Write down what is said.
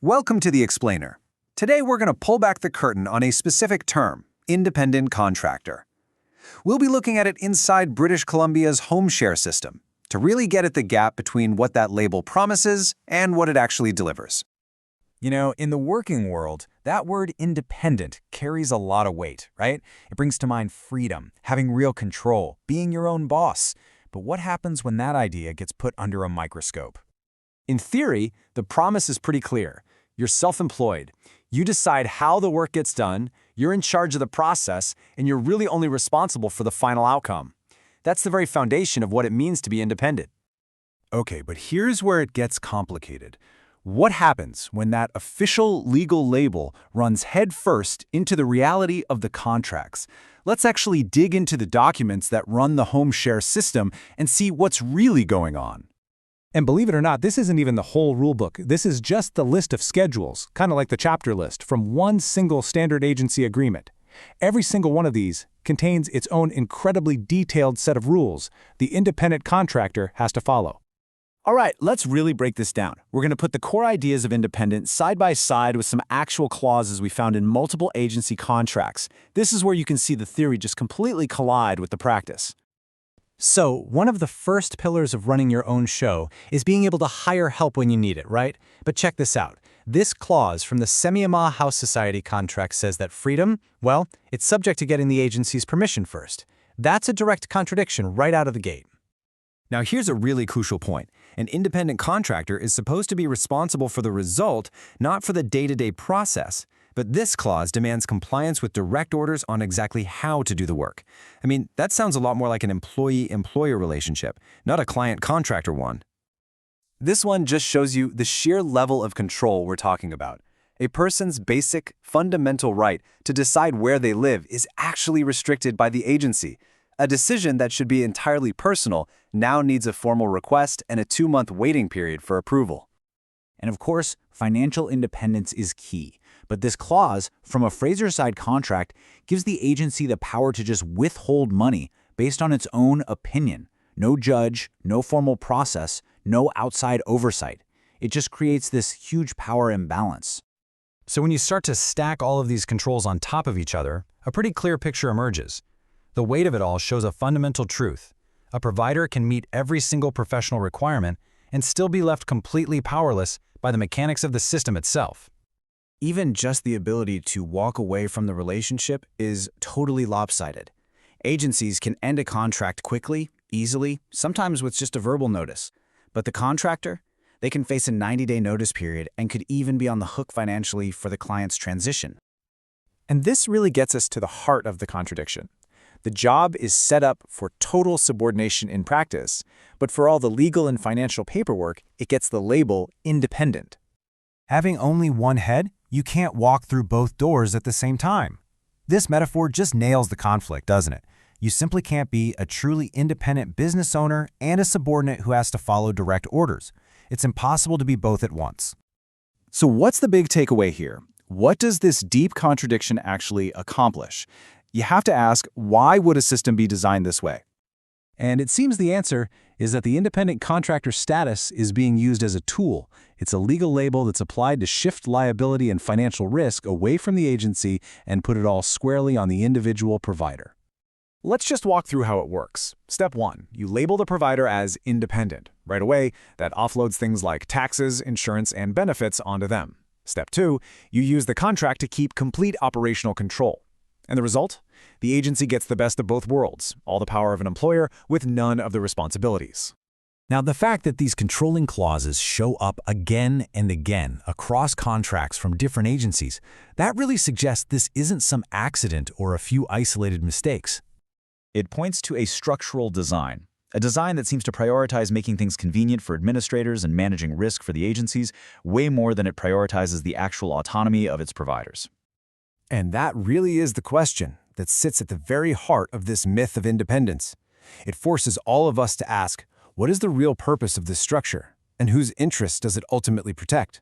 Welcome to The Explainer. Today we're going to pull back the curtain on a specific term, independent contractor. We'll be looking at it inside British Columbia's home share system to really get at the gap between what that label promises and what it actually delivers. You know, in the working world, that word independent carries a lot of weight, right? It brings to mind freedom, having real control, being your own boss. But what happens when that idea gets put under a microscope? In theory, the promise is pretty clear. You're self-employed. You decide how the work gets done, you're in charge of the process, and you're really only responsible for the final outcome. That's the very foundation of what it means to be independent. Okay, but here's where it gets complicated. What happens when that official legal label runs headfirst into the reality of the contracts? Let's actually dig into the documents that run the home share system and see what's really going on. And believe it or not, this isn't even the whole rulebook. This is just the list of schedules, kind of like the chapter list, from one single standard agency agreement. Every single one of these contains its own incredibly detailed set of rules the independent contractor has to follow. All right, let's really break this down. We're going to put the core ideas of independence side by side with some actual clauses we found in multiple agency contracts. This is where you can see the theory just completely collide with the practice. So, one of the first pillars of running your own show is being able to hire help when you need it, right? But check this out. This clause from the Semiahma House Society contract says that freedom, well, it's subject to getting the agency's permission first. That's a direct contradiction right out of the gate. Now here's a really crucial point. An independent contractor is supposed to be responsible for the result, not for the day-to-day process. But this clause demands compliance with direct orders on exactly how to do the work. I mean, that sounds a lot more like an employee-employer relationship, not a client-contractor one. This one just shows you the sheer level of control we're talking about. A person's basic, fundamental right to decide where they live is actually restricted by the agency. A decision that should be entirely personal now needs a formal request and a 2-month waiting period for approval. And of course, financial independence is key. But this clause from a Fraser-side contract gives the agency the power to just withhold money based on its own opinion. No judge, no formal process, no outside oversight. It just creates this huge power imbalance. So when you start to stack all of these controls on top of each other, a pretty clear picture emerges. The weight of it all shows a fundamental truth. A provider can meet every single professional requirement and still be left completely powerless by the mechanics of the system itself. Even just the ability to walk away from the relationship is totally lopsided. Agencies can end a contract quickly, easily, sometimes with just a verbal notice. But the contractor, they can face a 90-day notice period and could even be on the hook financially for the client's transition. And this really gets us to the heart of the contradiction. The job is set up for total subordination in practice, but for all the legal and financial paperwork, it gets the label independent. Having only one head, you can't walk through both doors at the same time. This metaphor just nails the conflict, doesn't it? You simply can't be a truly independent business owner and a subordinate who has to follow direct orders. It's impossible to be both at once. So what's the big takeaway here? What does this deep contradiction actually accomplish? You have to ask, why would a system be designed this way? And it seems the answer is that the independent contractor status is being used as a tool. It's a legal label that's applied to shift liability and financial risk away from the agency and put it all squarely on the individual provider. Let's just walk through how it works. Step 1, you label the provider as independent. Right away, that offloads things like taxes, insurance, and benefits onto them. Step 2, you use the contract to keep complete operational control. And the result? The agency gets the best of both worlds, all the power of an employer with none of the responsibilities. Now, the fact that these controlling clauses show up again and again across contracts from different agencies, that really suggests this isn't some accident or a few isolated mistakes. It points to a structural design, a design that seems to prioritize making things convenient for administrators and managing risk for the agencies way more than it prioritizes the actual autonomy of its providers. And that really is the question that sits at the very heart of this myth of independence. It forces all of us to ask, what is the real purpose of this structure, and whose interests does it ultimately protect?